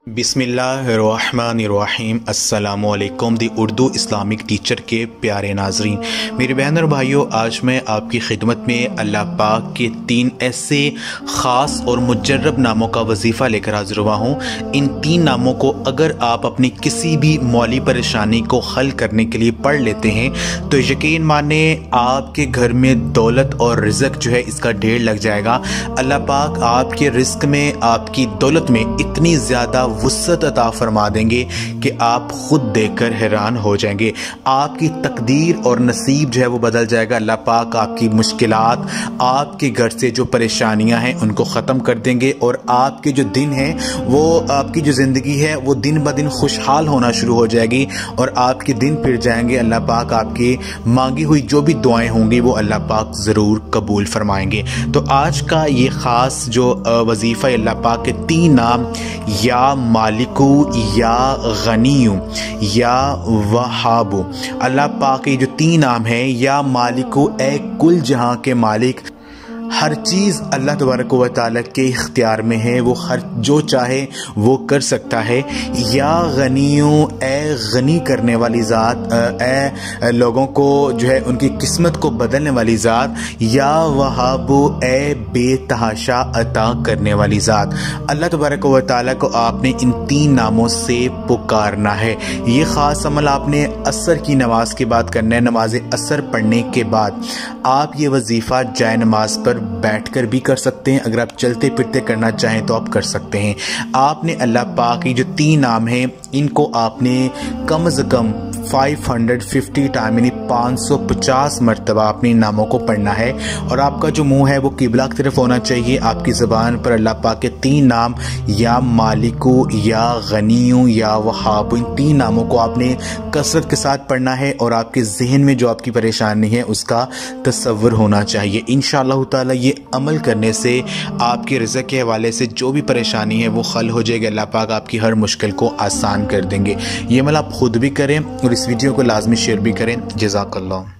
बिस्मिल्लाहिर्रहमानिर्रहीम अस्सलामुअलैकुम दी Urdu Islamic teacher के प्यारे नाजरीन, मेरे बहन और भाइयों, आज मैं आपकी खिदमत में अल्लाह पाक के 3 ऐसे ख़ास और मुजर्रब नामों का वजीफ़ा लेकर हाजिर हुआ हूँ। इन 3 नामों को अगर आप अपनी किसी भी मौली परेशानी को हल करने के लिए पढ़ लेते हैं तो यकीन माने आपके घर में दौलत और रिज़्क जो है इसका ढेर लग जाएगा। अल्लाह पाक आपके रिज़्क में, आपकी दौलत में इतनी ज़्यादा वुसअत अता फरमा देंगे कि आप खुद देखकर हैरान हो जाएंगे। आपकी तकदीर और नसीब जो है वो बदल जाएगा। अल्लाह पाक आपकी मुश्किलात, आपके घर से जो परेशानियां हैं उनको ख़त्म कर देंगे और आपके जो दिन हैं, वो आपकी जो ज़िंदगी है वो दिन ब दिन खुशहाल होना शुरू हो जाएगी और आपके दिन फिर जाएंगे। अल्लाह पाक आपकी मांगी हुई जो भी दुआएं होंगी वो अल्लाह पाक ज़रूर कबूल फरमाएंगे। तो आज का ये ख़ास जो वजीफ़ा, अल्लाह पाक के 3 नाम, या मालिकू, या गनीयू, या वहाबू। अल्लाह पाक के जो 3 नाम हैं, या मालिकू, ए कुल जहां के मालिक, हर चीज़ अल्लाह तबारक व तआला के इख्तियार में है, वो हर जो चाहे वो कर सकता है। या गनीयू, ए गनी करने वाली ज़ात, ए लोगों को जो है उनकी किस्मत को बदलने वाली ज़ात। या वहाबू, ए बेतहाशा अता करने वाली ज़ात। अल्लाह तबारक व तआला को आपने इन 3 नामों से पुकारना है। ये ख़ास अमल आपने असर की नमाज के बाद करना है। नमाज असर पढ़ने के बाद आप ये वजीफ़ा जाए नमाज पर बैठकर भी कर सकते हैं। अगर आप चलते फिरते करना चाहें तो आप कर सकते हैं। आपने अल्लाह पाक की जो 3 नाम हैं इनको आपने कम से कम 550 टाइम यानी 550 मरतबा अपने नामों को पढ़ना है और आपका जो मुंह है वो किबला की तरफ होना चाहिए। आपकी ज़बान पर अल्लाह पाक के 3 नाम, या मालिकू, या गनीयू, या वहाब, इन 3 नामों को आपने कसरत के साथ पढ़ना है और आपके जहन में जो आपकी परेशानी है उसका तसव्वुर होना चाहिए। इंशाअल्लाह ताला ये अमल करने से आपके रिज़्क के हवाले से जो भी परेशानी है वो हल हो जाएगी। अल्लाह पाक आपकी हर मुश्किल को आसान कर देंगे। ये अमल आप खुद भी करें और इस वीडियो को लाजमी शेयर भी करें। जज़ाकल्लाह।